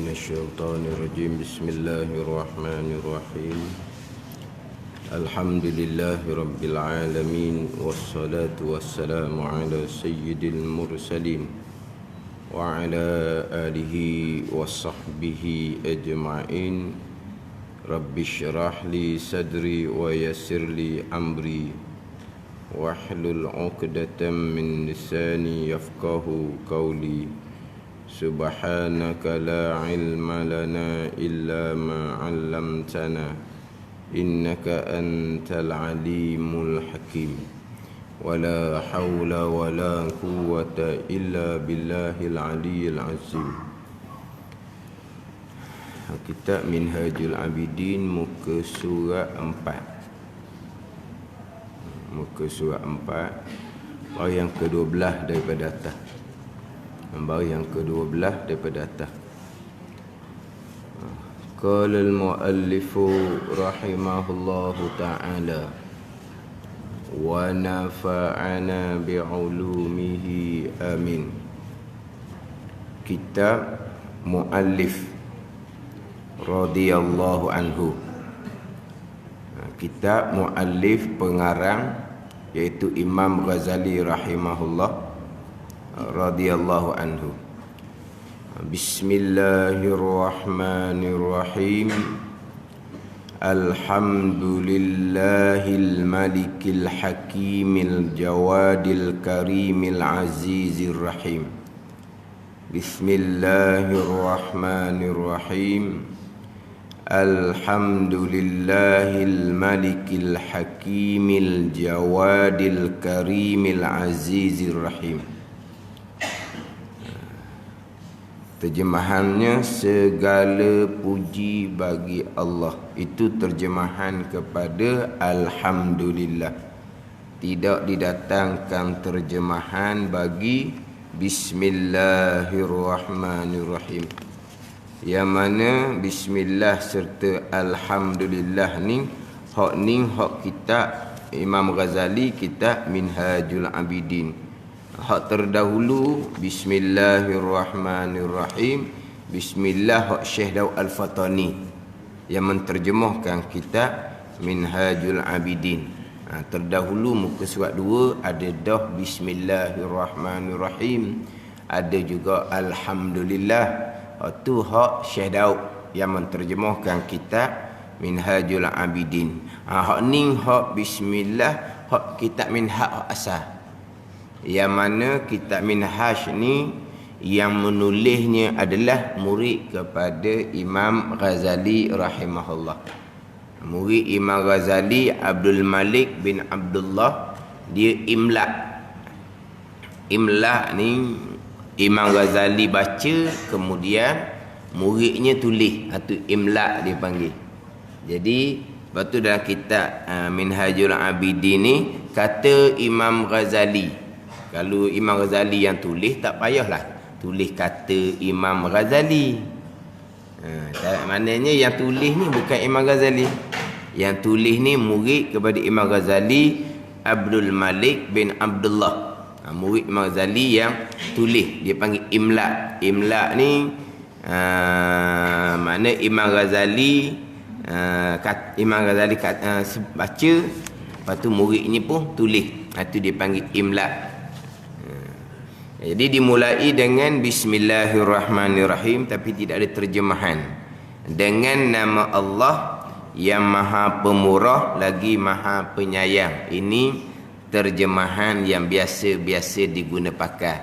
الشيطان الرجيم. بسم الله الرحمن الرحيم. الحمد لله رب العالمين، والصلاة والسلام على سيد المرسلين وعلى آله وصحبه أجمعين. رب اشرح لي صدري ويسر لي أمري واحلل عقدة من لساني يفقه قولي. سبحانك لا علم لنا إلا ما علمتنا إنك أنت العليم الحكيم. ولا حول ولا قوة إلا بالله العلي العظيم. Kitab Minhajul Abidin, muka surat 4. Muka surat 4, baris yang ke-12 daripada atas. Baris yang ke-12 daripada atas. Qala al-muallifu rahimahullahu ta'ala wa nafa'ana bi'ulumihi amin. Kitab muallif radhiyallahu anhu. Kitab muallif pengarang iaitu Imam Ghazali rahimahullah radhiyallahu anhu. Bismillahirrahmanirrahim. Alhamdulillahil malikil hakimil jawadil karimil azizir rahim. Bismillahirrahmanirrahim. Alhamdulillahil malikil hakimil jawadil karimil azizir rahim. Terjemahannya, segala puji bagi Allah. Itu terjemahan kepada Alhamdulillah. Tidak didatangkan terjemahan bagi Bismillahirrahmanirrahim. Yang mana Bismillah serta Alhamdulillah ni hak kitab Imam Ghazali, kitab Minhajul Abidin. Hak terdahulu Bismillahirrahmanirrahim, Bismillah hak Syekh Daud Al-Fatani yang menterjemahkan kitab Minhajul Abidin. Terdahulu muka surat 2 ada dah Bismillahirrahmanirrahim, ada juga Alhamdulillah. Itu hak Syekh Daud yang menterjemahkan kitab Minhajul Abidin. Hak ni hak Bismillah, hak kitab Minhaj hak asal. Yang mana kitab Minhaj ni yang menulisnya adalah murid kepada Imam Ghazali rahimahullah. Murid Imam Ghazali Abdul Malik bin Abdullah, dia imla. Imla ni Imam Ghazali baca, kemudian muridnya tulis. Itu imla dia panggil. Jadi lepas tu dalam kitab Minhajul Abidin ni kata Imam Ghazali. Kalau Imam Ghazali yang tulis, tak payahlah tulis kata Imam Ghazali. Maknanya yang tulis ni bukan Imam Ghazali. Yang tulis ni murid kepada Imam Ghazali Abdul Malik bin Abdullah. Murid Imam Ghazali yang tulis, dia panggil imla. Imla ni makna Imam Ghazali baca, lepas tu muridnya pun tulis. Itu dia panggil imla. Jadi dimulai dengan Bismillahirrahmanirrahim, tapi tidak ada terjemahan. Dengan nama Allah yang Maha Pemurah lagi Maha Penyayang. Ini terjemahan yang biasa-biasa diguna pakai.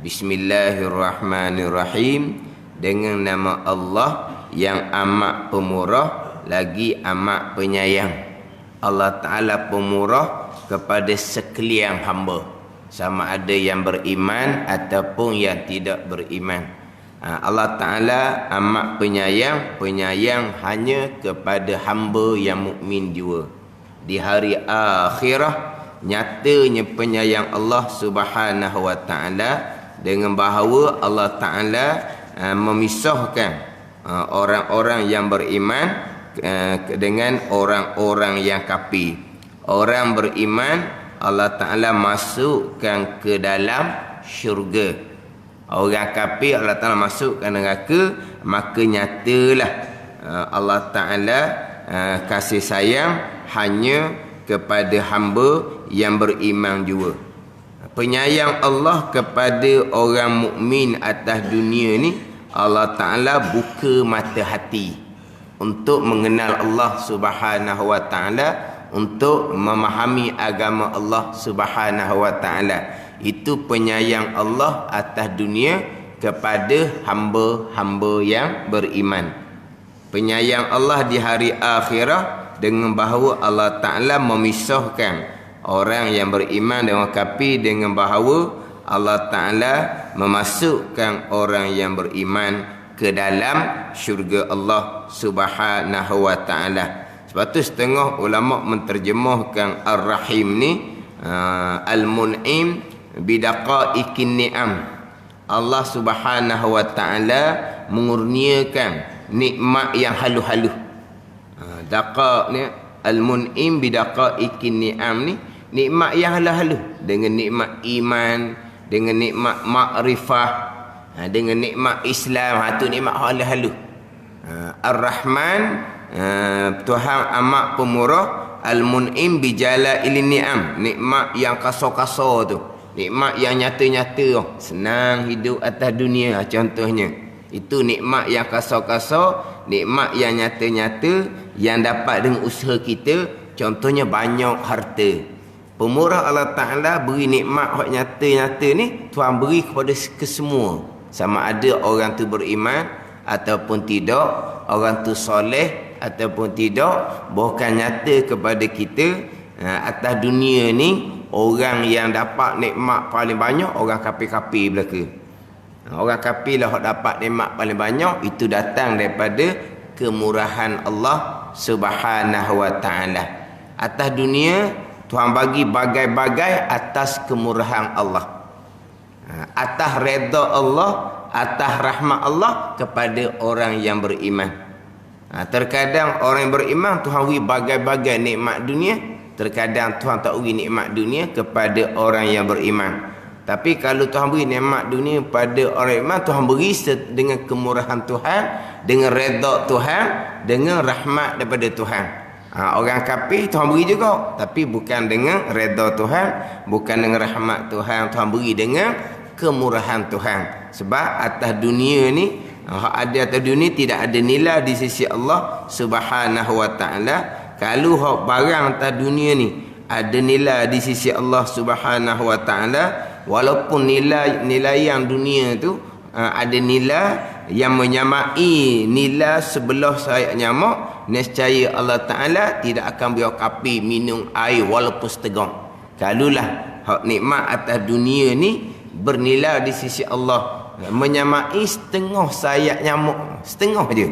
Bismillahirrahmanirrahim, dengan nama Allah yang amat pemurah lagi amat penyayang. Allah Ta'ala pemurah kepada sekalian hamba, sama ada yang beriman ataupun yang tidak beriman. Allah Ta'ala amat penyayang, penyayang hanya kepada hamba yang mukmin jua. Di hari akhirah nyatanya penyayang Allah Subhanahu wa Ta'ala, dengan bahawa Allah Ta'ala memisahkan orang-orang yang beriman dengan orang-orang yang kafir. Orang beriman Allah Ta'ala masukkan ke dalam syurga. Orang kafir Allah Ta'ala masukkan neraka, maka nyatalah Allah Ta'ala kasih sayang hanya kepada hamba yang beriman juga. Penyayang Allah kepada orang mukmin atas dunia ni, Allah Ta'ala buka mata hati untuk mengenal Allah Subhanahu Wa Ta'ala, untuk memahami agama Allah Subhanahu Wa Ta'ala. Itu penyayang Allah atas dunia kepada hamba-hamba yang beriman. Penyayang Allah di hari akhirat dengan bahawa Allah Ta'ala memisahkan orang yang beriman dengan kafir, dengan bahawa Allah Ta'ala memasukkan orang yang beriman ke dalam syurga Allah Subhanahu Wa Ta'ala. Sebab tu setengah ulama menterjemahkan Ar-Rahim ni Al-Mun'im bidaqaikin ni'am. Allah Subhanahu Wa Ta'ala mengurniakan nikmat yang halu-halu. Daqa ni Al-Mun'im bidaqaikin ni'am ni nikmat yang halu-halu, dengan nikmat iman, dengan nikmat makrifah, dengan nikmat Islam. Tu nikmat halu-halu. Ar-Rahman, Tuhan amat pemurah. Al-Mun'im bijalailin ni'am, nikmat yang kasar-kasar tu, nikmat yang nyata-nyata. Senang hidup atas dunia contohnya. Itu nikmat yang kasar-kasar, nikmat yang nyata-nyata yang dapat dengan usaha kita. Contohnya banyak harta. Pemurah Allah Ta'ala beri nikmat hak nyata-nyata ni, Tuhan beri kepada kesemua. Sama ada orang tu beriman ataupun tidak, orang tu soleh ataupun tidak. Bukan nyata kepada kita atas dunia ni, orang yang dapat nikmat paling banyak orang kafir-kafir belaka. Orang kafir lah hak dapat nikmat paling banyak. Itu datang daripada kemurahan Allah Subhanahu Wa Ta'ala. Atas dunia Tuhan bagi bagai-bagai atas kemurahan Allah, atas redha Allah, atas rahmat Allah kepada orang yang beriman. Terkadang orang yang beriman Tuhan beri bagai-bagai nikmat dunia, terkadang Tuhan tak beri nikmat dunia kepada orang yang beriman. Tapi kalau Tuhan beri nikmat dunia pada orang iman, Tuhan beri dengan kemurahan Tuhan, dengan redha Tuhan, dengan rahmat daripada Tuhan. Orang kafir Tuhan beri juga, tapi bukan dengan redha Tuhan, bukan dengan rahmat Tuhan. Tuhan beri dengan kemurahan Tuhan. Sebab atas dunia ni, ada atas dunia tidak ada nilai di sisi Allah Subhanahu Wa Ta'ala. Kalau barang atas dunia ni ada nilai di sisi Allah Subhanahu Wa Ta'ala, walaupun nilai yang dunia tu ada nilai yang menyamai nilai sebelah sayap nyamuk, nescaya Allah Ta'ala tidak akan biar kafir minum air walaupun setegak. Kalulah hak nikmat atas dunia ni bernilai di sisi Allah menyamai setengah sayap nyamuk, setengah je,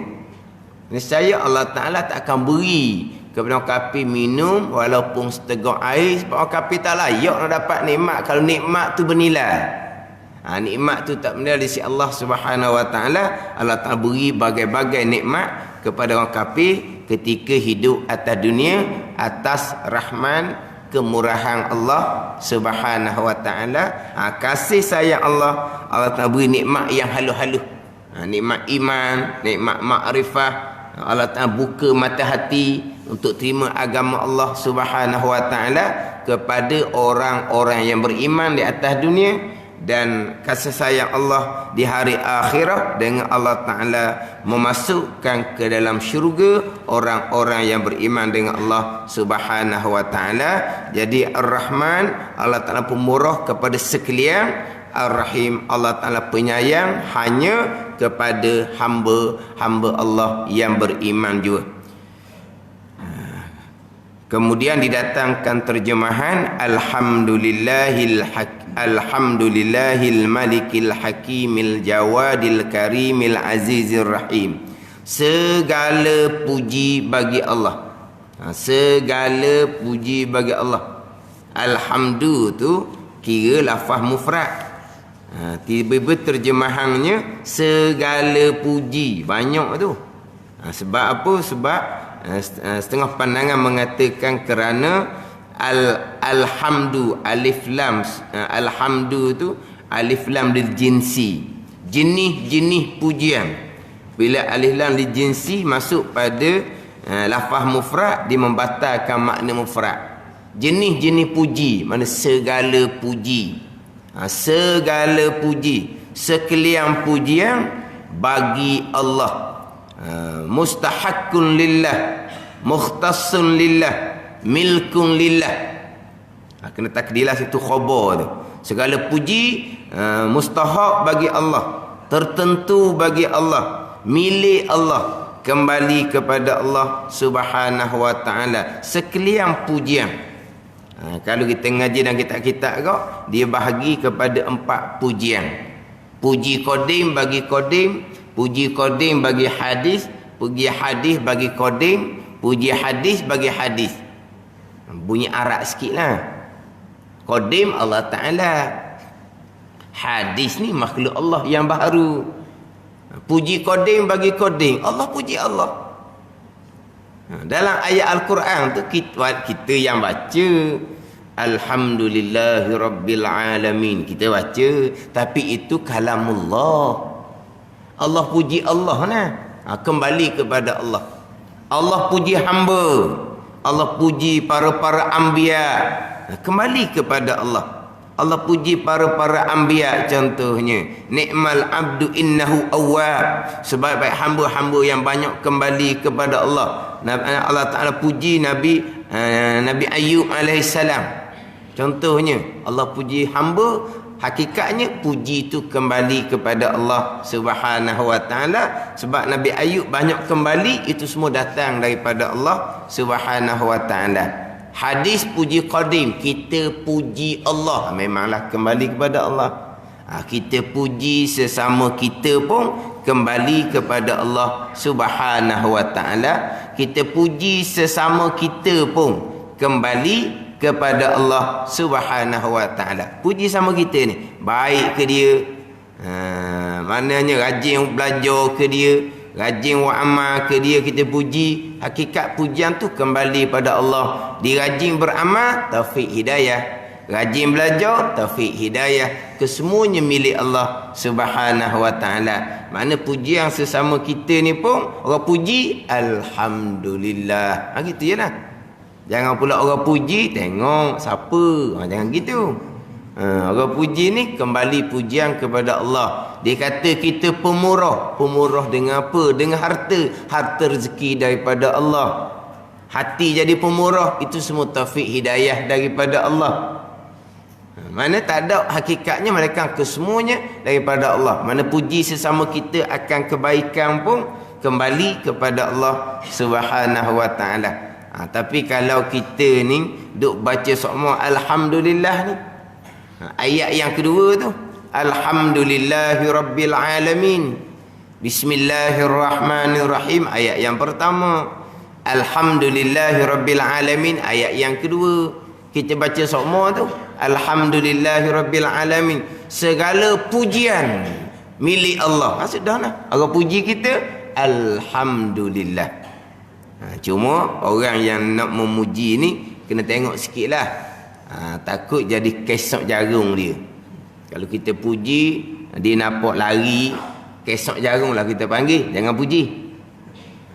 nescaya Allah Ta'ala tak akan beri kepada orang kafir minum walaupun setegak air. Sebab orang kafir tak layak nak dapat nikmat kalau nikmat tu bernilai. Nikmat tu tak bernilai di sisi Allah Subhanahu Wa Ta'ala. Allah Ta'ala beri bagai-bagai nikmat kepada orang kafir ketika hidup atas dunia, atas rahman kemurahan Allah Subhanahu Wa Ta'ala. Kasih sayang Allah, Allah Ta'ala beri nikmat yang halu-halu. Nikmat iman, nikmat makrifah. Allah Ta'ala buka mata hati untuk terima agama Allah Subhanahu Wa Ta'ala kepada orang-orang yang beriman di atas dunia. Dan kasih sayang Allah di hari akhirat dengan Allah Ta'ala memasukkan ke dalam syurga orang-orang yang beriman dengan Allah Subhanahu Wa Ta'ala. Jadi Ar-Rahman, Allah Ta'ala pemurah kepada sekalian. Ar-Rahim, Allah Ta'ala penyayang hanya kepada hamba-hamba Allah yang beriman juga. Kemudian didatangkan terjemahan Alhamdulillahil malikil hakimil jawadil karimil azizir rahim. Segala puji bagi Allah. Segala puji bagi Allah. Alhamdu tu kira lafaz mufrad. Tiba-tiba terjemahannya segala puji, banyak tu. Sebab apa? Sebab setengah pandangan mengatakan kerana alhamdu, alif lam, alhamdu tu Alif lam lil jinsi. Jenis-jenis pujian. Bila alif lam lil jinsi masuk pada lafaz mufrad, dia membatalkan makna mufrad. Jenis-jenis puji, mana segala puji. Segala puji, sekalian pujian bagi Allah. Mustahaqqun lillah, mukhtassun lillah, milkun lillah. Kena takdirlah situ khabar tu. Segala puji mustahak bagi Allah, tertentu bagi Allah, milik Allah, kembali kepada Allah Subhanahu wa taala. Sekalian pujian. Kalau kita ngaji dalam kitab-kitab kau, dia bahagi kepada 4 pujian. Puji qadim bagi qadim, puji qadim bagi hadis, puji hadis bagi qadim, puji hadis bagi hadis. Bunyi Arab sikitlah. Qadim Allah Ta'ala, hadis ni makhluk Allah yang baru. Puji qadim bagi qadim, Allah puji Allah. Dalam ayat Al-Quran tu kita yang baca Alhamdulillahi Rabbil Alamin, kita baca, tapi itu kalamullah. Allah puji Allah nah. Kembali kepada Allah. Allah puji hamba, Allah puji para anbiya, kembali kepada Allah. Allah puji para anbiya, contohnya nikmal abdu innahu awwab, sebaik-baik hamba-hamba yang banyak kembali kepada Allah. Allah Ta'ala puji Nabi Ayub alaihissalam, contohnya Allah puji hamba. Hakikatnya puji itu kembali kepada Allah Subhanahu wa taala, sebab Nabi Ayub banyak kembali, itu semua datang daripada Allah Subhanahu wa taala. Hadis puji qadim, kita puji Allah, memanglah kembali kepada Allah. Kita puji sesama kita pun kembali kepada Allah Subhanahu wa taala. Kita puji sesama kita pun kembali kepada Allah Subhanahu wa taala. Puji sama kita ni, baik ke dia, maknanya rajin belajar ke dia, rajin buat amal ke dia, kita puji. Hakikat pujian tu kembali pada Allah. Dia rajin beramal, taufik hidayah. Rajin belajar, taufik hidayah. Kesemuanya milik Allah Subhanahu wa taala. Mana pujian sesama kita ni pun orang puji alhamdulillah. Gitu jelah. Jangan pula orang puji tengok siapa. Jangan gitu. Orang puji ni kembali pujian kepada Allah. Dia kata kita pemurah. Pemurah dengan apa? Dengan harta. Harta rezeki daripada Allah. Hati jadi pemurah, itu semua taufik hidayah daripada Allah. Mana tak ada hakikatnya, mereka kesemuanya daripada Allah. Mana puji sesama kita akan kebaikan pun kembali kepada Allah Subhanahu wa taala. Tapi kalau kita ni duk baca semua alhamdulillah ni, ayat yang kedua tu, alhamdulillahi rabbil alamin, bismillahirrahmanirrahim, ayat yang pertama. Alhamdulillahi rabbil alamin, ayat yang kedua. Kita baca semua tu alhamdulillahi rabbil alamin, segala pujian milik Allah. Sudahlah, orang puji kita alhamdulillah. Cuma orang yang nak memuji ni kena tengok sikit lah. Takut jadi kesok jarum dia. Kalau kita puji, dia nampak lari, kesok jarum lah kita panggil. Jangan puji.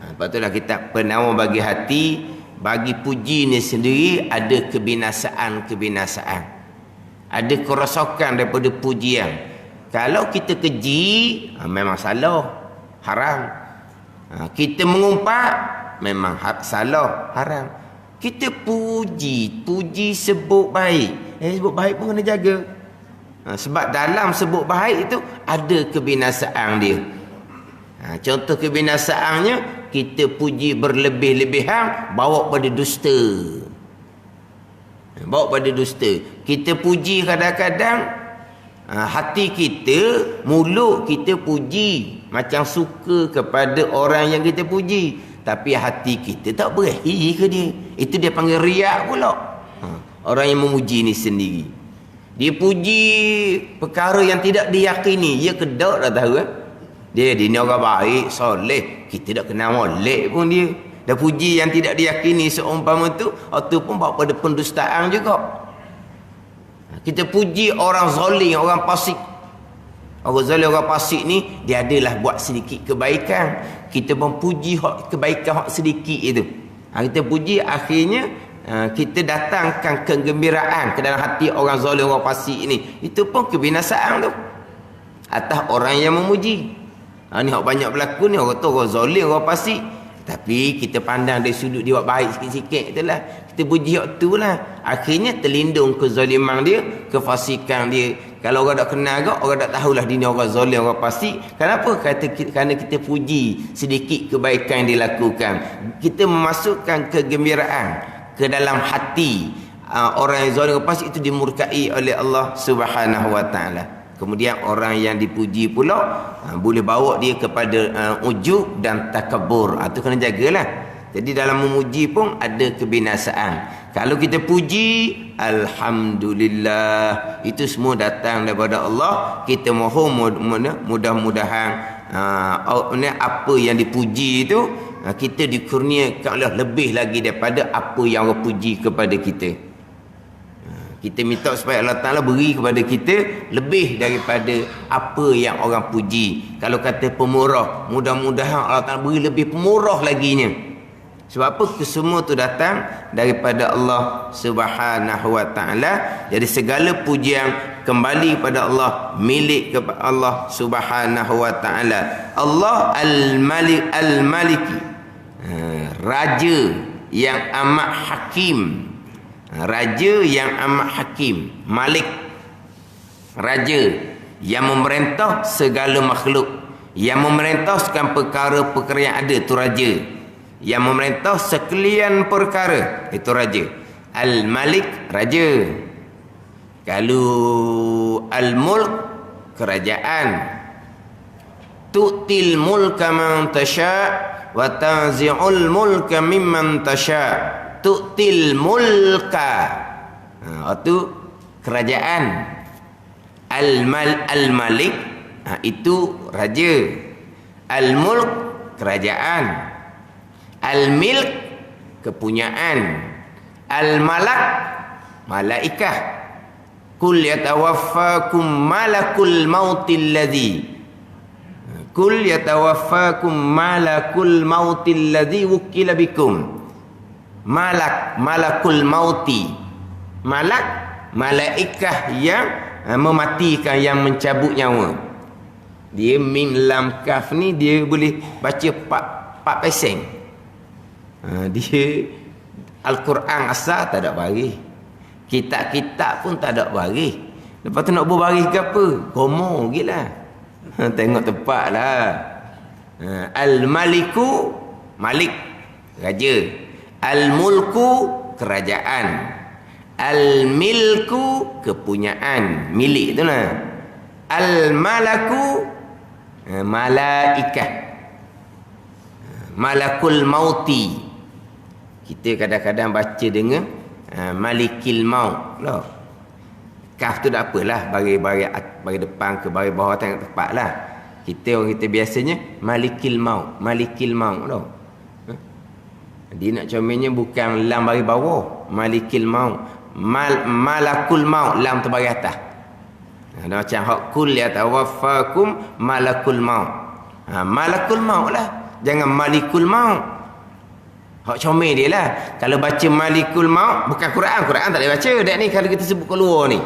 Lepas tu lah kita penawar bagi hati. Bagi puji ni sendiri ada kebinasaan. Ada kerosakan daripada pujian. Kalau kita keji, memang salah, haram. Kita mengumpat, memang salah, haram. Kita puji sebut baik. Sebut baik pun kena jaga. Sebab dalam sebut baik itu ada kebinasaan dia. Contoh kebinasaannya, kita puji berlebih-lebihan, bawa pada dusta. Kita puji kadang-kadang hati kita, mulut kita puji macam suka kepada orang yang kita puji, tapi hati kita tak berahi ke dia. Itu dia panggil riak pula. Orang yang memuji ni sendiri, dia puji perkara yang tidak diyakini. Dia kedok dah tahu dia ni orang baik, soleh, kita tak kenal molek pun dia. Dah puji yang tidak diyakini seumpama tu, itu pun bawa pada pendustaan juga. Kita puji orang zalim, orang fasik. Orang zalim, orang fasik ni dia adalah buat sedikit kebaikan. Kita pun puji kebaikan hak sedikit itu. Kita puji, akhirnya kita datangkan kegembiraan ke dalam hati orang zalim, orang fasik ni. Itu pun kebinasaan tu atas orang yang memuji. Ni hak banyak berlaku ni, orang tu orang zalim, orang fasik. Tapi kita pandang dari sudut dia buat baik sikit-sikit itulah. Kita puji hak tu lah. Akhirnya terlindung kezaliman dia, kefasikan dia. Kalau orang tak kenal ke, orang tak tahulah dia ni orang zalim, orang fasik. Kenapa? Kerana kita puji sedikit kebaikan yang dilakukan. Kita memasukkan kegembiraan ke dalam hati orang yang zalim, orang fasik itu dimurkai oleh Allah Subhanahu wa taala. Kemudian orang yang dipuji pula boleh bawa dia kepada ujub dan takabur. Itu kena jagalah. Jadi dalam memuji pun ada kebinasaan. Kalau kita puji, alhamdulillah, itu semua datang daripada Allah. Kita mohon mudah-mudahan apa yang dipuji itu kita dikurniakan lebih lagi daripada apa yang Allah puji kepada kita. Kita minta supaya Allah Ta'ala beri kepada kita lebih daripada apa yang orang puji. Kalau kata pemurah, mudah-mudahan Allah Ta'ala beri lebih pemurah laginya. Sebab apa? Kesemua tu datang daripada Allah Subhanahu wa Ta'ala. Jadi segala pujian kembali kepada Allah, milik kepada Allah Subhanahu wa Ta'ala. Allah Al-Maliki, Raja yang amat hakim. Raja yang amat hakim. Malik, raja yang memerintah segala makhluk, yang memerintahkan perkara-perkara yang ada, itu raja. Yang memerintah sekalian perkara, itu raja. Al-Malik, raja. Kalau Al-Mulk, kerajaan. Tu'til mulka man tasha' wa tanzi'ul mulka mimman tasha'. Tu'til mulka, itu kerajaan. Al-Malik, itu raja. Al-Mulk, kerajaan. Al-Milk, kepunyaan. Al-Malak, malaikah. Kul yatawaffakum malakul mautil ladzi. Kul yatawaffakum malakul mautil ladzi wukila bikum. Malakul mauti. Malaikah yang mematikan, yang mencabut nyawa. Dia mim lam kaf ni dia boleh baca 4 peseng. Dia Al-Quran asal tak ada bagi. Kitab-kitab pun tak ada bagi. Lepas tu nak berbagi ke apa? Komo gila. Tengok tempat lah. Al-Maliku, Malik, raja. Al-Mulku, kerajaan. Al-Milku, kepunyaan, milik tu lah. Al-Malaku, malaikat. Malakul Mauti, kita kadang-kadang baca dengan Malikil Maut lah. Kaf tu tak apalah, bagi depan ke bagi bawah, tengok tepat lah. Orang kita biasanya Malikil Maut, Malikil Maut lah. Dia nak comelnya bukan lam bagi bawah, Malikil Maut. Malakul Maut, lam tu bagi atas. Ada macam hak kul yatawaffakum malakul maut. Malakul maut lah, jangan Malikul Maut. Hak comel dia lah. Kalau baca Malikul Maut bukan Quran tak boleh baca dak ni. Kalau kita sebut keluar ni,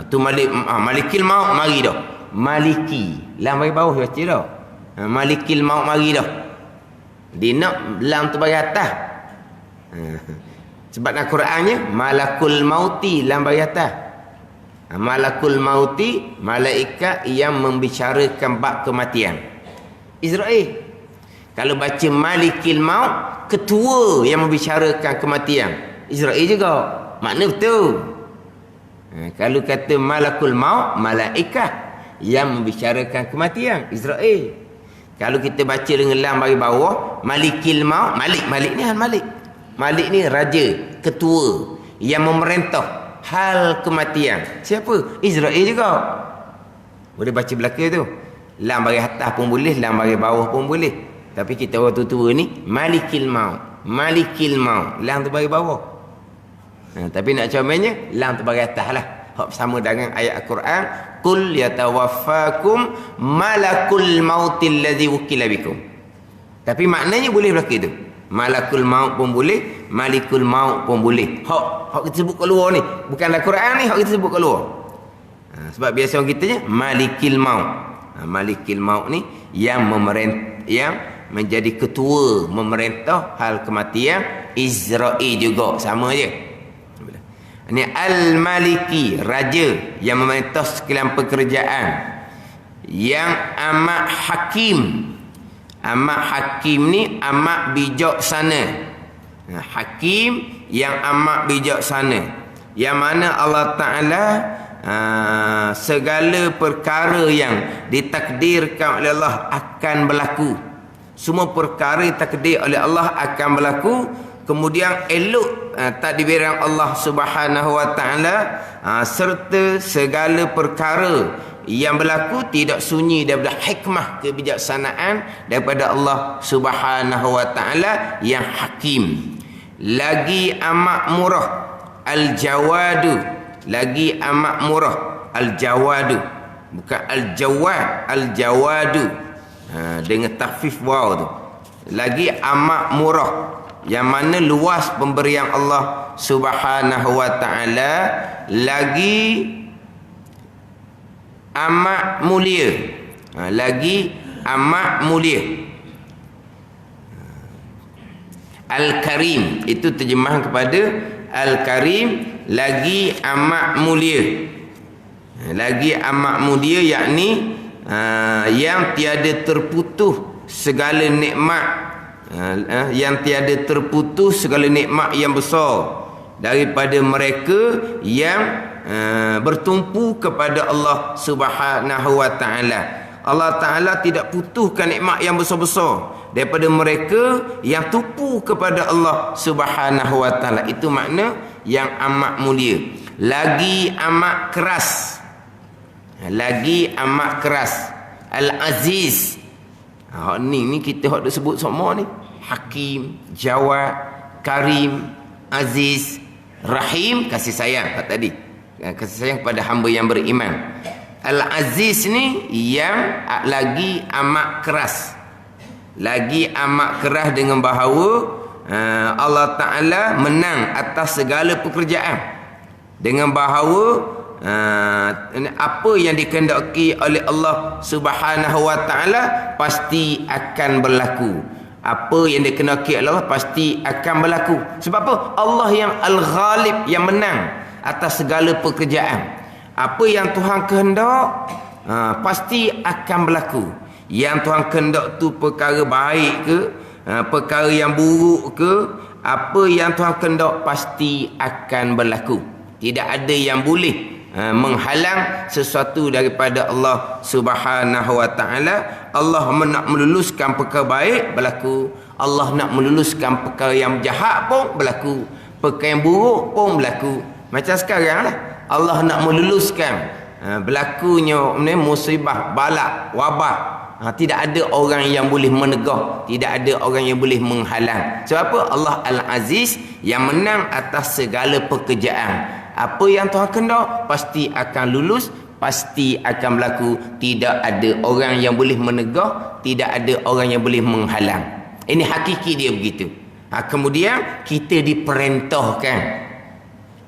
tu Malikil Maut mari dah. Maliki, lam bagi bawah baca dah. Malikil Maut mari dah. Dia nak lam tu bagi atas. Sebab dalam Qurannya Malakul Mauti, lam bagi atas. Malakul Mauti, malaikat yang membicarakan bab kematian. Israel. Kalau baca Malikil Maut, ketua yang membicarakan kematian. Israel juga. Makna betul. Kalau kata Malakul Maut, malaikat yang membicarakan kematian. Israel. Kalau kita baca dengan lam bagi bawah, Malikil Maut, Malik ni hal Malik. Malik ni raja, ketua yang memerintah hal kematian. Siapa? Israel juga. Boleh baca belakang tu. Lam bagi atas pun boleh, lam bagi bawah pun boleh. Tapi kita orang tua-tua ni Malikil Maut, Malikil Maut, lam tu bagi bawah. Tapi nak comelnya lam terbagai atas lah. Hak sama dengan ayat Al-Quran, qul yatawaffakum malakul mautil ladzi wukila bikum. Tapi maknanya boleh berlaku itu. Malakul maut pun boleh, malikul maut pun boleh. Hak kita sebut kat luar ni, bukan Al-Quran ni, hak kita sebut kat luar. Sebab biasa orang kitanya malikil maut. Malikil maut ni yang menjadi ketua memerintah hal kematian. Israel juga sama je. Ini Al-Maliki, raja yang memerintah sekalian pekerjaan, yang amat hakim. Amat hakim ni amat bijaksana. Hakim yang amat bijaksana, yang mana Allah Ta'ala segala perkara yang ditakdirkan oleh Allah akan berlaku. Semua perkara ditakdir oleh Allah akan berlaku. Kemudian elok tadbiran Allah Subhanahu wa Ta'ala, serta segala perkara yang berlaku tidak sunyi daripada hikmah kebijaksanaan daripada Allah Subhanahu wa Ta'ala yang hakim. Lagi amat murah, al-jawadu, lagi amat murah, al-jawadu, bukan al-jawad, al-jawadu, dengan takhfif waw tu. Lagi amat murah, yang mana luas pemberian Allah Subhanahu wa Ta'ala, lagi amat mulia, lagi amat mulia. Al-Karim itu terjemahan kepada Al-Karim, lagi amat mulia. Lagi amat mulia, yakni yang tiada terputus segala nikmat, yang tiada terputus segala nikmat yang besar daripada mereka yang bertumpu kepada Allah Subhanahu wa Ta'ala. Allah Ta'ala tidak putuskan nikmat yang besar-besar daripada mereka yang tumpu kepada Allah Subhanahu wa Ta'ala. Itu makna yang amat mulia. Lagi amat keras, lagi amat keras. Al-Aziz, ni kita hak disebut semua ni. Hakim, Jawad, Karim, Aziz, Rahim, kasih sayang tadi. Kasih sayang kepada hamba yang beriman. Al-Aziz ni yang lagi amat keras. Lagi amat keras dengan bahawa Allah Ta'ala menang atas segala pekerjaan. Dengan bahawa apa yang dikehendaki oleh Allah Subhanahu wa Ta'ala pasti akan berlaku. Apa yang dikehendaki oleh Allah pasti akan berlaku. Sebab apa? Allah yang Al-Ghalib, yang menang atas segala pekerjaan. Apa yang Tuhan kehendak pasti akan berlaku. Yang Tuhan kehendak tu perkara baik ke, perkara yang buruk ke, apa yang Tuhan kehendak pasti akan berlaku. Tidak ada yang boleh menghalang sesuatu daripada Allah Subhanahu wa Ta'ala. Allah nak meluluskan perkara baik, berlaku. Allah nak meluluskan perkara yang jahat pun berlaku. Perkara yang buruk pun berlaku. Macam sekarang lah, Allah nak meluluskan berlakunya musibah, balak, wabak. Tidak ada orang yang boleh menegah, tidak ada orang yang boleh menghalang. Sebab apa? Allah Al-Aziz yang menang atas segala pekerjaan. Apa yang Tuhan kehendak pasti akan lulus, pasti akan berlaku. Tidak ada orang yang boleh menegah, tidak ada orang yang boleh menghalang. Ini hakiki dia begitu. Kemudian kita diperintahkan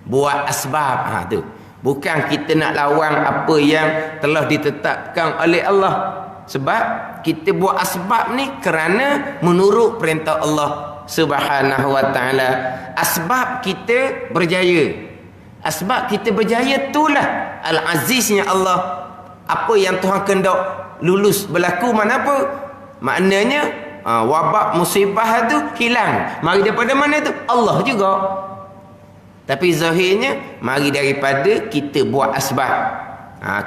buat asbab. Tu bukan kita nak lawan apa yang telah ditetapkan oleh Allah. Sebab kita buat asbab ni kerana menurut perintah Allah Subhanahu wa Ta'ala. Asbab kita berjaya, asbab kita berjaya itulah Al-Aziznya Allah. Apa yang Tuhan kehendak lulus berlaku, mana apa? Maknanya wabak musibah tu hilang. Mari daripada mana tu? Allah juga. Tapi zahirnya mari daripada kita buat asbab.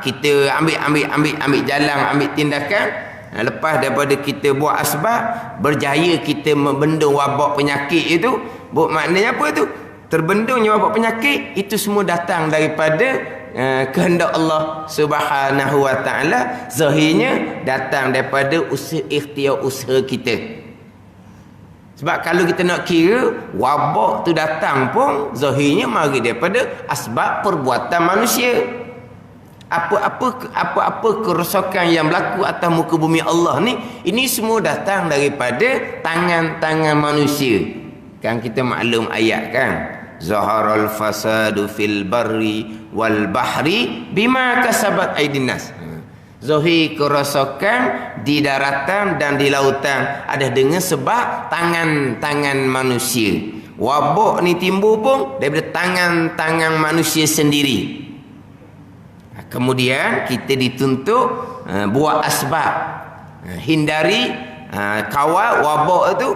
Kita ambil jalan, ambil tindakan. Lepas daripada kita buat asbab, berjaya kita membendung wabak penyakit itu. Maknanya apa tu? Terbendungnya wabak penyakit itu semua datang daripada kehendak Allah Subhanahu wa Ta'ala. Zahirnya datang daripada usaha, ikhtiar usaha kita. Sebab kalau kita nak kira wabak tu datang pun zahirnya mari daripada asbab perbuatan manusia. Apa-apa kerosakan yang berlaku atas muka bumi Allah ni, ini semua datang daripada tangan-tangan manusia. Kan kita maklum ayat kan, zaharal fasadu fil barri wal bahri bima kasabat aydin nas. Zahir kerosakan di daratan dan di lautan ada dengan sebab tangan-tangan manusia. Wabak ni timbul pun daripada tangan-tangan manusia sendiri. Kemudian kita dituntut buat asbab, hindari kawal wabak tu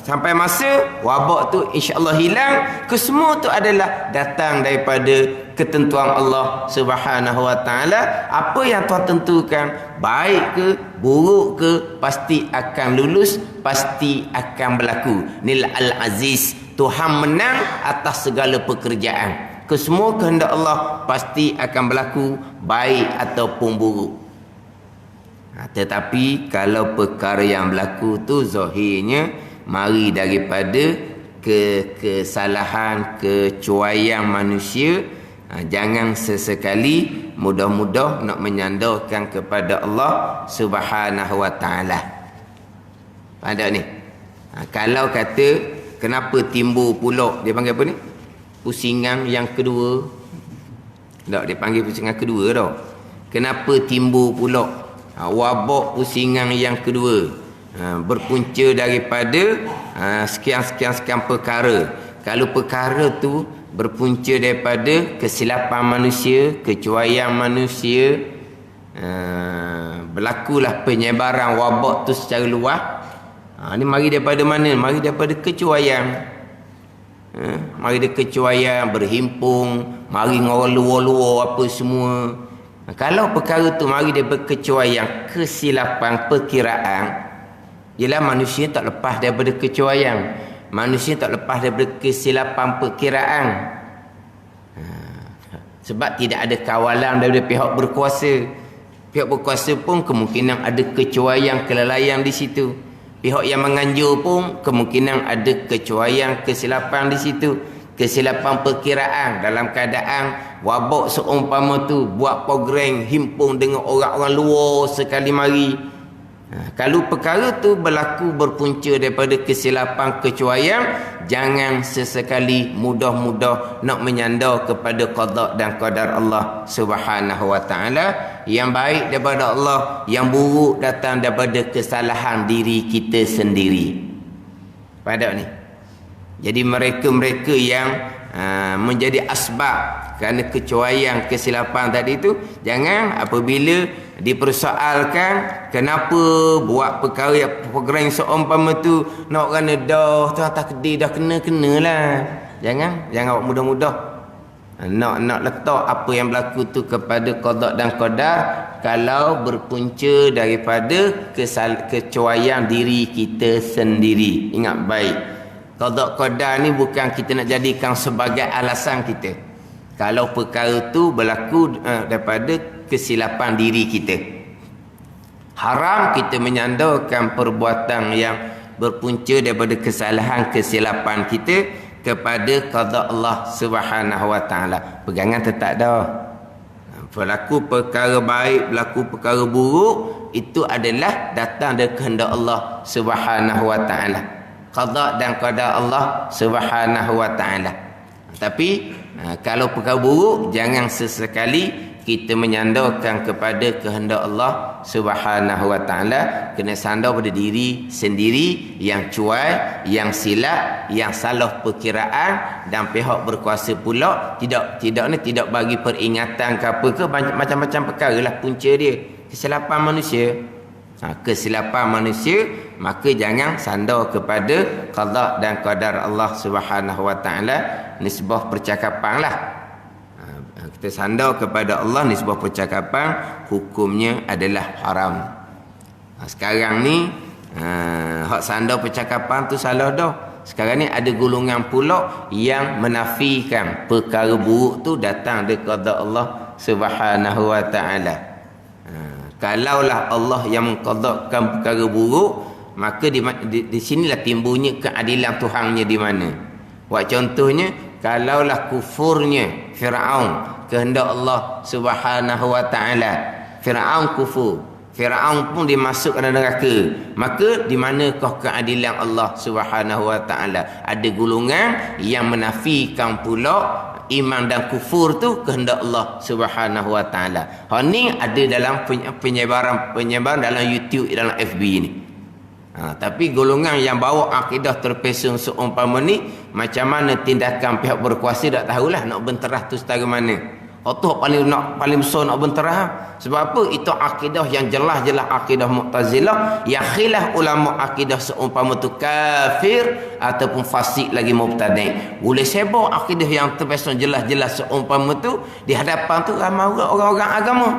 sampai masa wabak tu insya-Allah hilang. Kesemua tu adalah datang daripada ketentuan Allah Subhanahu wa taala. Apa yang Tuhan tentukan, baik ke buruk ke, pasti akan lulus, pasti akan berlaku. Nil al-aziz, Tuhan menang atas segala pekerjaan. Kesemua kehendak Allah pasti akan berlaku, baik ataupun buruk. Tetapi kalau perkara yang berlaku tu zahirnya mari daripada kesalahan, kecuaian manusia, jangan sesekali mudah-mudah nak menyandarkan kepada Allah Subhanahu wa taala. Pada ni, kalau kata kenapa timbul pula, dia panggil apa ni? Pusingan yang kedua. Tak, dia panggil pusingan kedua tau. Kenapa timbul pula wabak pusingan yang kedua? Berpunca daripada sekian perkara. Kalau perkara tu berpunca daripada kesilapan manusia, kecuaian manusia, berlakulah penyebaran wabak tu secara luas. Ni mari daripada mana? Mari daripada kecuaian. Mari dia kecuaian, berhimpun, mari orang luar-luar apa semua. Kalau perkara tu mari daripada kecuaian, kesilapan perkiraan, ialah manusia tak lepas daripada kecuaian, manusia tak lepas daripada kesilapan perkiraan. Sebab tidak ada kawalan daripada pihak berkuasa. Pihak berkuasa pun kemungkinan ada kecuaian, kelalaian di situ. Pihak yang menganjur pun kemungkinan ada kecuaian, kesilapan di situ. Kesilapan perkiraan dalam keadaan wabak seumpama tu buat program himpun dengan orang-orang luar sekali mari. Kalau perkara tu berlaku berpunca daripada kesilapan, kecuaian, jangan sesekali mudah-mudah nak menyandar kepada qada dan qadar Allah Subhanahu wa taala. Yang baik daripada Allah, yang buruk datang daripada kesalahan diri kita sendiri. Pada ni, jadi mereka-mereka yang menjadi asbab kerana kecuaian, kesilapan tadi tu, jangan apabila dipersoalkan kenapa buat perkara program seumpama tu, nak kerana dah takdir dah kena lah. Jangan mudah-mudah nak letak apa yang berlaku tu kepada qada dan qadar kalau berpunca daripada kecuaian diri kita sendiri. Ingat baik, qada qadar ni bukan kita nak jadikan sebagai alasan kita. Kalau perkara tu berlaku daripada kesilapan diri kita, haram kita menyandarkan perbuatan yang berpunca daripada kesalahan, kesilapan kita kepada qada Allah Subhanahu wa taala. Pegangan tetap dah. Berlaku perkara baik, berlaku perkara buruk, itu adalah datang dari kehendak Allah Subhanahu wa taala. Qada dan qadar Allah Subhanahu wa taala. Tapi kalau perkara buruk, jangan sesekali kita menyandarkan kepada kehendak Allah Subhanahu wa taala. Kena sandar pada diri sendiri yang cuai, yang silap, yang salah perkiraan, dan pihak berkuasa pula tidak bagi peringatan ke apa ke, macam-macam perkara lah punca dia. Kesilapan manusia. Kesilapan manusia, maka jangan sandar kepada qada dan qadar Allah Subhanahu wa taala. Nisbah percakapan lah. Kita sandar kepada Allah ni sebuah percakapan, hukumnya adalah haram. Sekarang ni hak sandar percakapan tu salah dah. Sekarang ni ada golongan pula yang menafikan perkara buruk tu datang dari qada Allah Subhanahu wa taala. Kalaulah Allah yang mengqadakan perkara buruk, maka di sinilah timbulnya keadilan Tuhannya di mana. Buat contohnya, kalaulah kufurnya Firaun kehendak Allah Subhanahu wa taala, Firaun kufur, Firaun pun dimasukkan dalam neraka, maka di manakah keadilan Allah Subhanahu wa taala? Ada golongan yang menafikan pula iman dan kufur tu kehendak Allah Subhanahu wa taala. Hal ni ada dalam penyebaran dalam YouTube, dalam FB ni. Tapi golongan yang bawa akidah terpesong seumpama ni, macam mana tindakan pihak berkuasa tak tahulah nak benterah tu setara mana. Tu paling besar nak benterah. Sebab apa? Itu akidah yang jelas-jelas akidah Mu'tazilah, yang khilaf ulama akidah seumpama tu kafir ataupun fasik lagi mubtadi'. Boleh sebab akidah yang terpesong jelas-jelas seumpama tu di hadapan tu ramai orang-orang agama.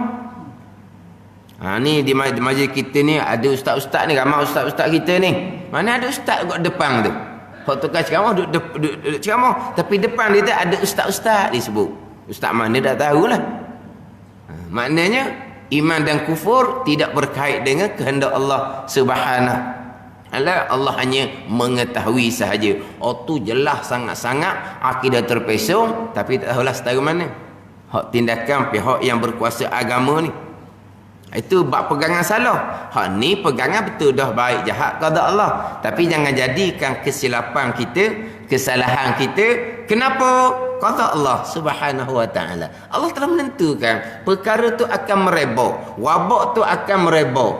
Ni di majlis kita ni ada ustaz-ustaz ni, ramai ustaz-ustaz kita ni. Mana ada ustaz kat depan tu. Hak tukar ceramah duduk ceramah, tapi depan dia tu ada ustaz-ustaz disebut. Ustaz mana dah tahulah. Maknanya iman dan kufur tidak berkait dengan kehendak Allah Subhanahu. Allah hanya mengetahui sahaja. Tu jelas sangat-sangat akidah terpesong, tapi tak tahulah setara mana hak tindakan pihak yang berkuasa agama ni. Itu bab pegangan salah. Hak ni pegangan betul dah baik jahat qada Allah. Tapi jangan jadikan kesilapan kita, kesalahan kita, kenapa? Qada Allah Subhanahu wa taala. Allah telah menentukan perkara tu akan merebak, wabak tu akan merebak.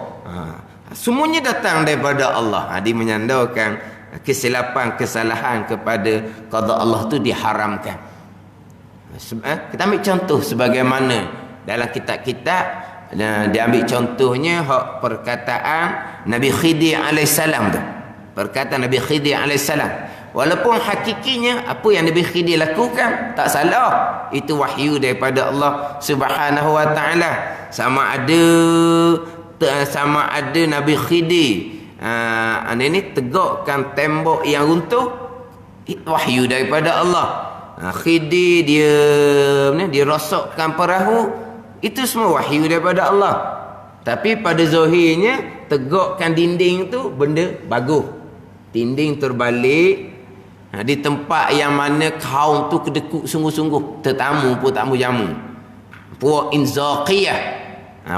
Semuanya datang daripada Allah. Dia menyandarkan kesilapan, kesalahan kepada qada Allah tu diharamkan. Kita ambil contoh sebagaimana dalam kitab-kitab. Dia ambil contohnya hak perkataan Nabi Khidir alaihissalam tu. Perkataan Nabi Khidir alaihissalam. Walaupun hakikinya apa yang Nabi Khidir lakukan tak salah, itu wahyu daripada Allah Subhanahu wa taala. Sama ada Nabi Khidir ini tegakkan tembok yang runtuh, itu wahyu daripada Allah. Khidir dia rosakkan perahu, itu semua wahyu daripada Allah. Tapi pada zahirnya tegakkan dinding tu benda bagus. Dinding terbalik di tempat yang mana kaum tu kedekut sungguh-sungguh, tetamu pun tak mau jamu. Puak Inzaqiyah,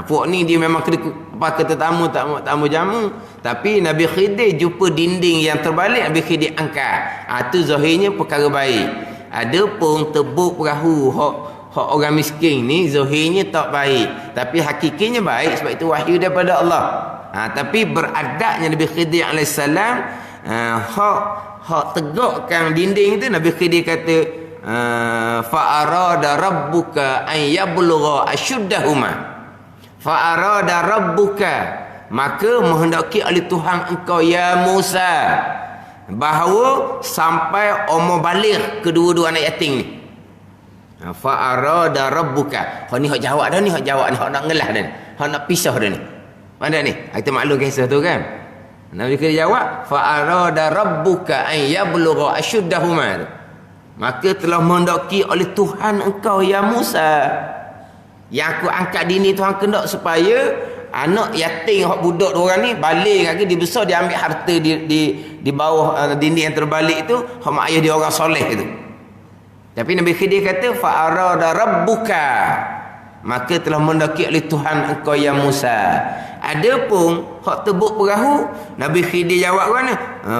puak ni dia memang kedekut pakai tetamu tak mau jamu. Tapi Nabi Khidir jumpa dinding yang terbalik, Nabi Khidir angkat. Tu zahirnya perkara baik. Adapun tebuk perahu hak orang miskin ni zahirnya tak baik, tapi hakikinya baik, sebab itu wahyu daripada Allah. Tapi beradabnya Nabi Khidir alaihissalam, hak tegakkan dinding tu, Nabi Khidir kata fa arada rabbuka an yablugha ashuddahuma. Fa arada rabbuka, maka menghendaki oleh Tuhan engkau ya Musa bahawa sampai umur baligh kedua-dua anak yatim ni. Fa arada rabbuka. Hak ni hak jawab dah ni, hak nak ngelah dah ni. Hak nak pisah dah ni. Mana ni? Kita maklum kisah tu kan. Nabi kena jawab, fa arada rabbuka an yablugha ashuddahuma. Maka telah menghendaki oleh Tuhan engkau ya Musa. Yang aku angkat dini Tuhan kendak supaya anak yatim hak budak dua orang ni balik lagi, dia besar dia ambil harta di bawah dinding yang terbalik itu, hak mak ayah dia orang soleh itu. Tapi Nabi Khidir kata fa arada rabbuka, maka telah mendaki oleh Tuhan engkau ya Musa. Adapun hak tebuk perahu, Nabi Khidir jawab mana?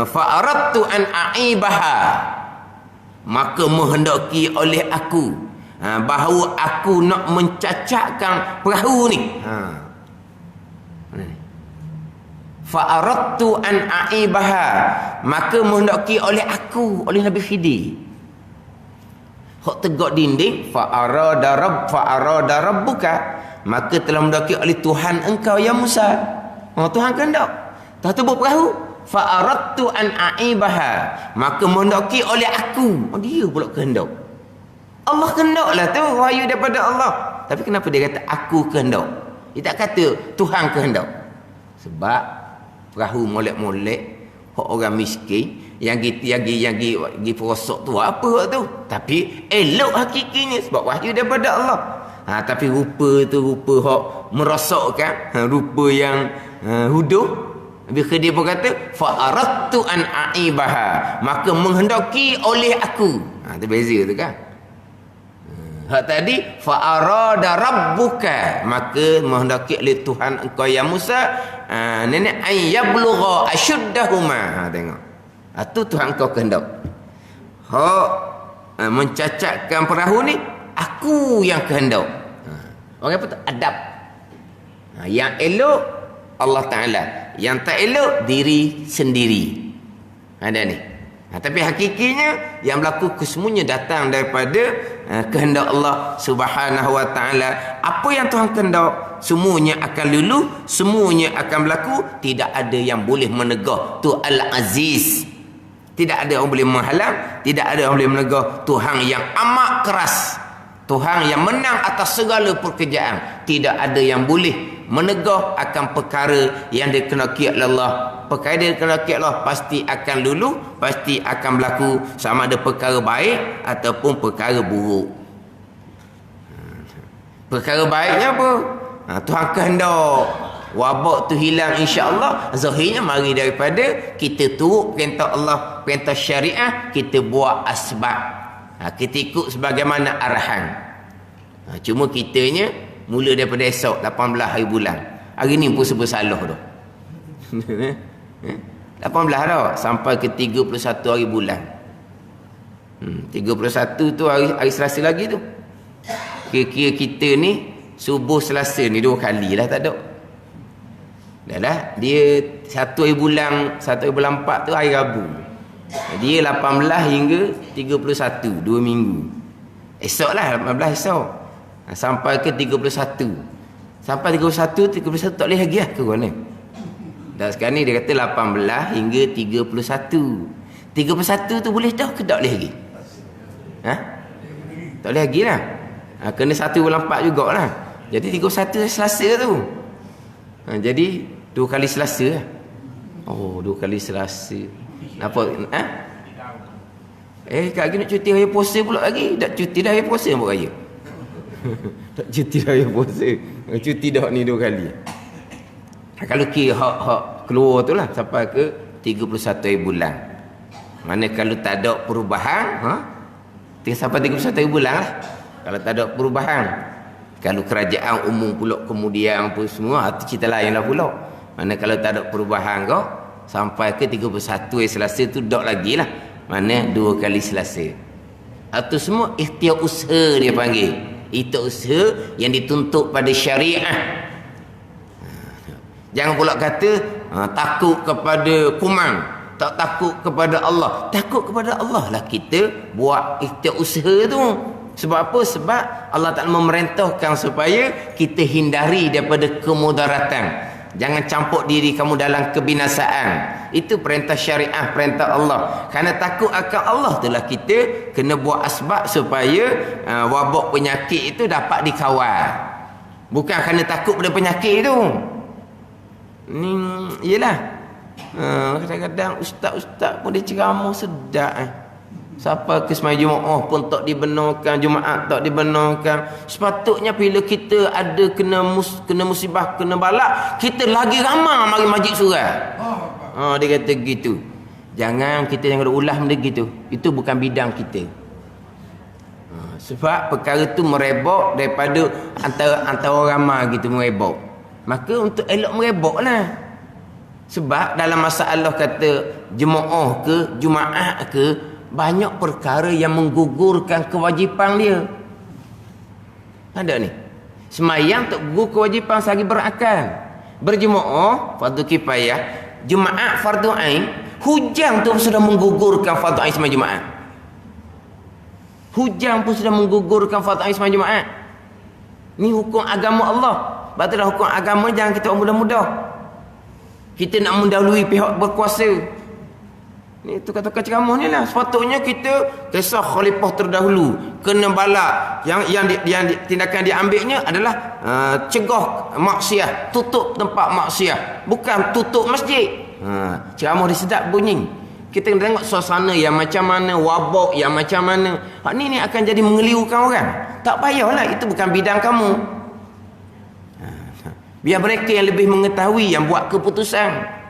Fa aradtu an aibaha, maka menghendaki oleh aku bahawa aku nak mencacatkan perahu ni. Fa aradtu an aibaha, maka menghendaki oleh aku, oleh Nabi Khidir. Hak tegak dinding, fa arada rabbuka, maka telah mendaki oleh Tuhan engkau ya Musa. Tuhan kehendak. Tak tebuk perahu, fa aradtu an aibaha, maka mendaki oleh aku. Dia pula kehendak. Allah kehendaklah tu, wahyu daripada Allah. Tapi kenapa dia kata aku kehendak? Dia tak kata Tuhan kehendak. Sebab perahu molek-molek hak orang miskin yang perosok tu apa tu, tapi elok hakikinya sebab wahyu daripada Allah. Tapi rupa tu rupa hak merosakkan, rupa yang huduh, Nabi Khidir pun kata fa aradtu an aibaha, maka menghendaki oleh aku. Tu beza tu kan. Hak tadi fa arada rabbuka, maka menghendaki oleh Tuhan engkau ya Musa nenek ayablugha ashuddahuma. Tengok. Tu Tuhan engkau kehendak. Hak mencacatkan perahu ni aku yang kehendak. Orang apa tu? Adab. Yang elok Allah Ta'ala, yang tak elok diri sendiri. Ada ni. Tapi hakikinya yang berlaku kesemuanya datang daripada kehendak Allah Subhanahu Wa Ta'ala. Apa yang Tuhan kehendak semuanya akan lulu, semuanya akan berlaku. Tidak ada yang boleh menegah. Tu Al-Aziz. Tidak ada orang boleh menghalang, tidak ada orang boleh menegah. Tuhan yang amat keras, Tuhan yang menang atas segala pekerjaan. Tidak ada yang boleh menegah akan perkara yang dikehendaki oleh Allah. Perkara yang dikehendaki Allah pasti akan lulu, pasti akan berlaku, sama ada perkara baik ataupun perkara buruk. Perkara baiknya apa? Tuhan kehendak wabak tu hilang, insya-Allah. Zahirnya mari daripada kita turut perintah Allah, perintah syariah, kita buat asbab. Kita ikut sebagaimana arahan. Cuma kitanya mula daripada esok 18 hari bulan. Hari ni pun bersalah dah. 18 dah sampai ke 31 hari bulan. 31 tu hari Selasa lagi tu. Kira-kira kita ni subuh Selasa ni 2 kali lah, tak ada. Dah lah, dia 1 hari bulan 4 tu hari Rabu. Dia 18 hingga 31, 2 minggu. Esok lah 18 esok. Sampai ke 31. Sampai 31 tak boleh lagi lah ke mana. Dan sekarang ni dia kata 18 hingga 31. 31 tu boleh dah ke tak boleh lagi? Tak boleh lagi lah. Kena 1 bulan 4 jugalah. Jadi 31 Selasa tu. Jadi 2 kali Selasa lah. 2 kali Selasa. Apa? Kat lagi nak cuti raya puasa pula lagi. Tak cuti dah raya puasa buat raya. Tak cuti dah raya puasa. Cuti dah ni 2 kali. Kalau kira hak keluar tu lah sampai ke 31 hari bulan. Mana kalau tak ada perubahan, sampai 31 hari bulan lah. Kalau tak ada perubahan. Kalau kerajaan umum pula kemudian apa semua, itu cerita lain lah pula. Mana kalau tak ada perubahan kau, sampai ke 31 hari Selasa tu dok lagi lah. Mana 2 kali Selasa. Itu semua ikhtiar usaha dia panggil. Itu usaha yang dituntut pada syariah. Jangan pula kata takut kepada kumang, tak takut kepada Allah. Takut kepada Allah lah kita buat ikhtiar usaha tu. Sebab apa? Sebab Allah Ta'ala memerintahkan supaya kita hindari daripada kemudaratan. Jangan campur diri kamu dalam kebinasaan. Itu perintah syariah, perintah Allah. Kerana takut akan Allah itulah kita kena buat asbab supaya wabak penyakit itu dapat dikawal. Bukan kerana takut pada penyakit itu. Ni iyalah. Kadang-kadang ustaz-ustaz pun dia ceramah sedap. Siapa ke sembahyang Jumaat pun tak dibenarkan, Jumaat tak dibenarkan. Sepatutnya bila kita ada kena musibah, kena balak, kita lagi ramai mari majlis surah. Dia kata gitu. Jangan ulah benda gitu. Itu bukan bidang kita. Sebab perkara tu merebak daripada antara ramai gitu, merebak. Maka untuk elok merebaklah. Sebab dalam masalah kata jemaah ke Jumaat ke, banyak perkara yang menggugurkan kewajipan dia. Ada ni. Semayang tak gugur kewajipan sehari berakal. Berjemaah fardu kifayah, Jumaat fardu ain, hujang tu sudah menggugurkan fardu ain sembahyang Jumaat. Hujang pun sudah menggugurkan fardu ain sembahyang Jumaat. Ni hukum agama Allah. Batalah hukum agama, jangan kita mudah-mudah. Kita nak mendahului pihak berkuasa. Ni tu kata ceramah ni lah. Sepatutnya kita kisah khalifah terdahulu kena balak. Yang tindakan diambilnya adalah cegah maksiat, tutup tempat maksiat, bukan tutup masjid. Ceramah dia sedap bunyi. Kita kena tengok suasana yang macam mana, wabak yang macam mana. Ni akan jadi mengelirukan orang. Tak payahlah, itu bukan bidang kamu. Biar mereka yang lebih mengetahui yang buat keputusan.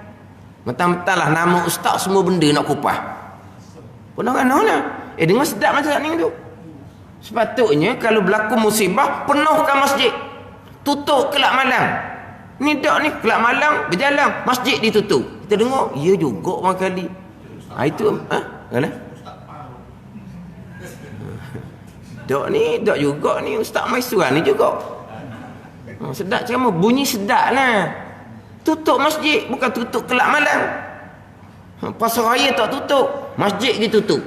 Mentang-mentang lah nama ustaz semua benda nak kupah. Penuh-penuh lah. Dengar sedap macam ni tu. Sepatutnya kalau berlaku musibah, penuhkan masjid. Tutup kelab malam. Ni tak ni, kelab malam berjalan, masjid ditutup. Kita dengar, ya juga orang kali. Itu, mana? Tak ni, tak juga ni, Ustaz Maisuran ni juga. Sedap ceramah, bunyi sedap lah. Tutup masjid, bukan tutup kelab malam. Pasar raya tak tutup, masjid ditutup.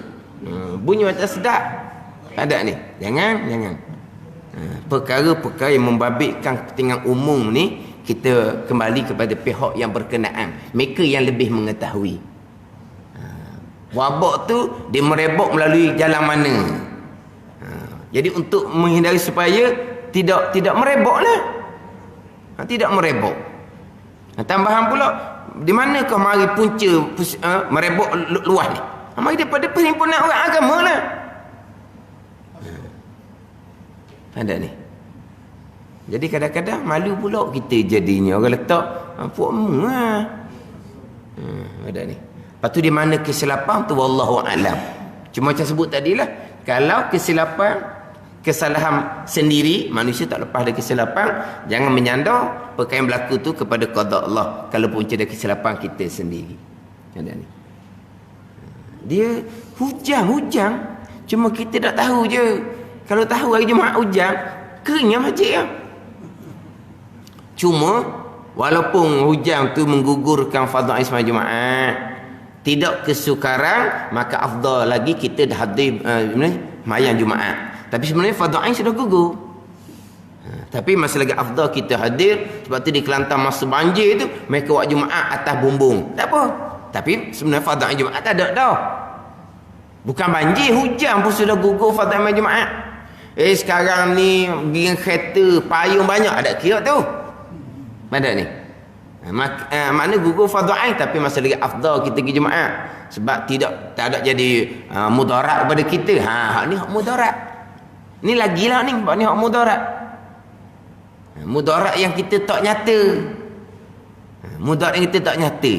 Bunyi macam sedap. Ada ni, jangan. Perkara-perkara yang membabitkan kepentingan umum ni, kita kembali kepada pihak yang berkenaan, mereka yang lebih mengetahui. Wabak tu dia merebak melalui jalan mana. Jadi untuk menghindari supaya tidak merebak lah. Tidak merebak. Tambahan pula, di manakah mari punca merebak luas ni? Mari daripada perhimpunan orang agama lah. Ada ni. Jadi kadang-kadang malu pula kita jadinya. Orang letak puak mu lah. Ada ni. Lepas tu di mana kesilapan tu wallahu a'lam. Cuma macam sebut tadilah, kalau kesalahan sendiri, manusia tak lepas dari kesilapan, jangan menyandar perkara yang berlaku tu kepada qada Allah kalau punca dari kesilapan kita sendiri. Ada ni. Dia hujan. Cuma kita tak tahu je. Kalau tahu hari Jumaat hujan, keringnya masjid ya. Cuma walaupun hujan tu menggugurkan fardhu ain sembahyang Jumaat, tidak kesukaran, maka afdal lagi kita dah hadir sembahyang Jumaat. Tapi sebenarnya fardhu ain sudah gugur. Tapi masih lagi afdal kita hadir, sebab tu di Kelantan masa banjir tu mereka buat Jumaat atas bumbung. Tak apa. Tapi sebenarnya fardhu ain Jumaat tak ada dah. Bukan banjir, hujan pun sudah gugur fardhu ain Jumaat. Sekarang ni pergi kereta payung banyak, ada kira tu. Mana ni? Makna gugur fardhu ain, tapi masih lagi afdal kita pergi Jumaat. Sebab tak ada jadi mudarat kepada kita. Hak ni hak mudarat. Ni lagilah ni, hak ni hak mudarat. Mudarat yang kita tak nyata. Mudarat yang kita tak nyata.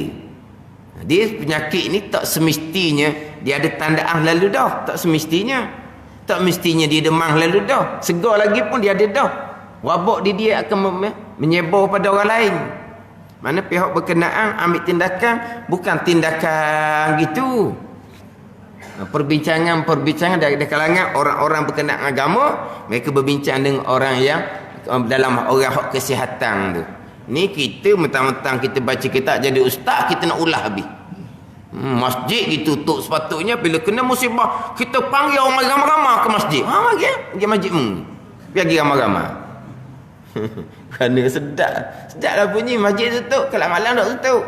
Dia penyakit ni tak semestinya dia ada tandaan lalu dah. Tak semestinya. Tak mestinya dia demam lalu dah. Segar lagi pun dia ada dah. Wabak dia akan menyebar pada orang lain. Mana pihak berkenaan ambil tindakan, bukan tindakan gitu. Perbincangan dari kalangan orang-orang berkenaan agama, mereka berbincang dengan orang yang dalam orang hak kesihatan tu. Ni kita mentang-mentang kita baca kitab jadi ustaz, kita nak ulah habis. Masjid ditutup, sepatutnya bila kena musibah kita panggil orang ramai-ramai ke masjid. Pergi masjidmu. Pergi ramai-ramai. Kerana sedaplah bunyi masjid tutup, kelab malam tak tutup.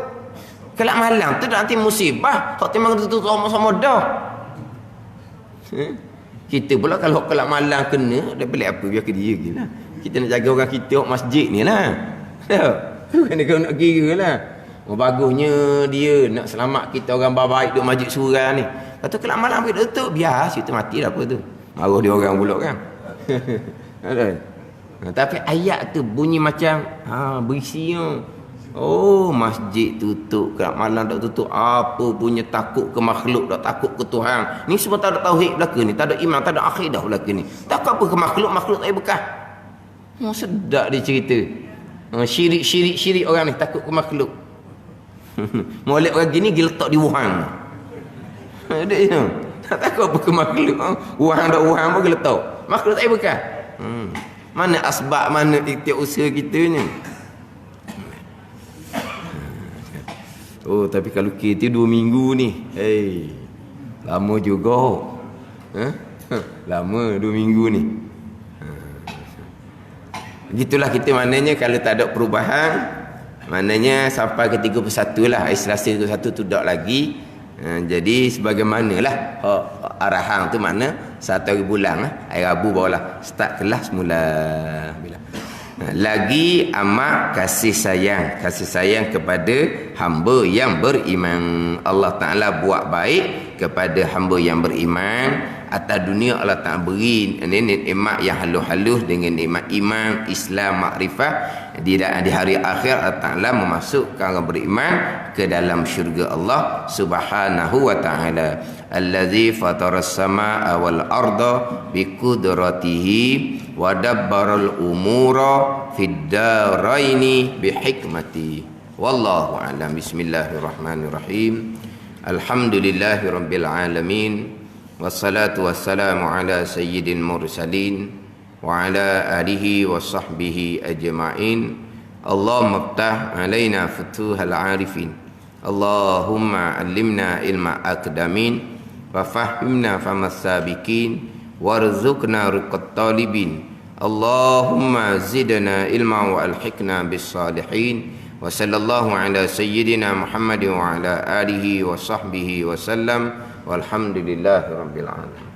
Kelab malam tu nanti musibah, hak timbang tutup sama-sama dah. Kita pula kalau kelab malam kena, dah pelik apa, biar ke dia gila. Kita nak jaga orang kita hak masjid ni lah. Kena kau nak kira lah. Bagusnya dia nak selamat kita orang baik duk masjid surau ni. Lepas tu kelab malam pergi tutup, biar situ mati dah apa tu. Marah dia orang pula kan. Tapi ayat tu bunyi macam berisi. Oh, masjid tutup, kelab malam tak tutup. Apa punya takut ke makhluk, tak takut ke Tuhan. Ni semua tak ada tauhid belaka ni, tak ada iman, tak ada akidah belaka ni. Takut apa ke makhluk tak bekas. Sedap dia cerita. Syirik orang ni takut ke makhluk. Molek orang gini dia letak di Wuhan. Ada je. Tak takut apa ke makhluk. Wuhan pun dia letak. Makhluk tak bekas. Mana asbab, mana ikhtiar usaha kita ni. Oh, tapi kalau kita 2 minggu ni, lama juga. Lama 2 minggu ni. Begitulah kita, maknanya kalau tak ada perubahan, maknanya sampai ke 31 lah. Selasa 31 tu tak lagi. Jadi sebagaimanalah arahan tu, makna 1 hari bulan lah. Hari Rabu barulah start kelas mula. Lagi amat kasih sayang kepada hamba yang beriman. Allah Ta'ala buat baik kepada hamba yang beriman atas dunia Allah Ta'ala beri nikmat yang halus-halus dengan nikmat iman, Islam, makrifah. Di hari akhir Allah Ta'ala memasukkan orang beriman ke dalam syurga Allah Subhanahu wa ta'ala. Allazi fataras samaa wal arda bi qudratihi wa dabbaral umura fid daraini bi hikmati. Wallahu a'lam. Bismillahirrahmanirrahim. Alhamdulillahirabbil alamin. Wassalatu wassalamu ala sayyidil mursalin wa ala alihi wa sahbihi ajma'in. Allahumma iftah alaina futuhal arifin. Allahumma allimna ilma akdamin wa fahimna famas sabiqin warzuqna riqat talibin. Allahumma zidna ilma wa alhiqna bis salihin. Wa sallallahu ala sayyidina Muhammad wa ala alihi wa sahbihi wa sallam. Walhamdulillahi rabbil alamin.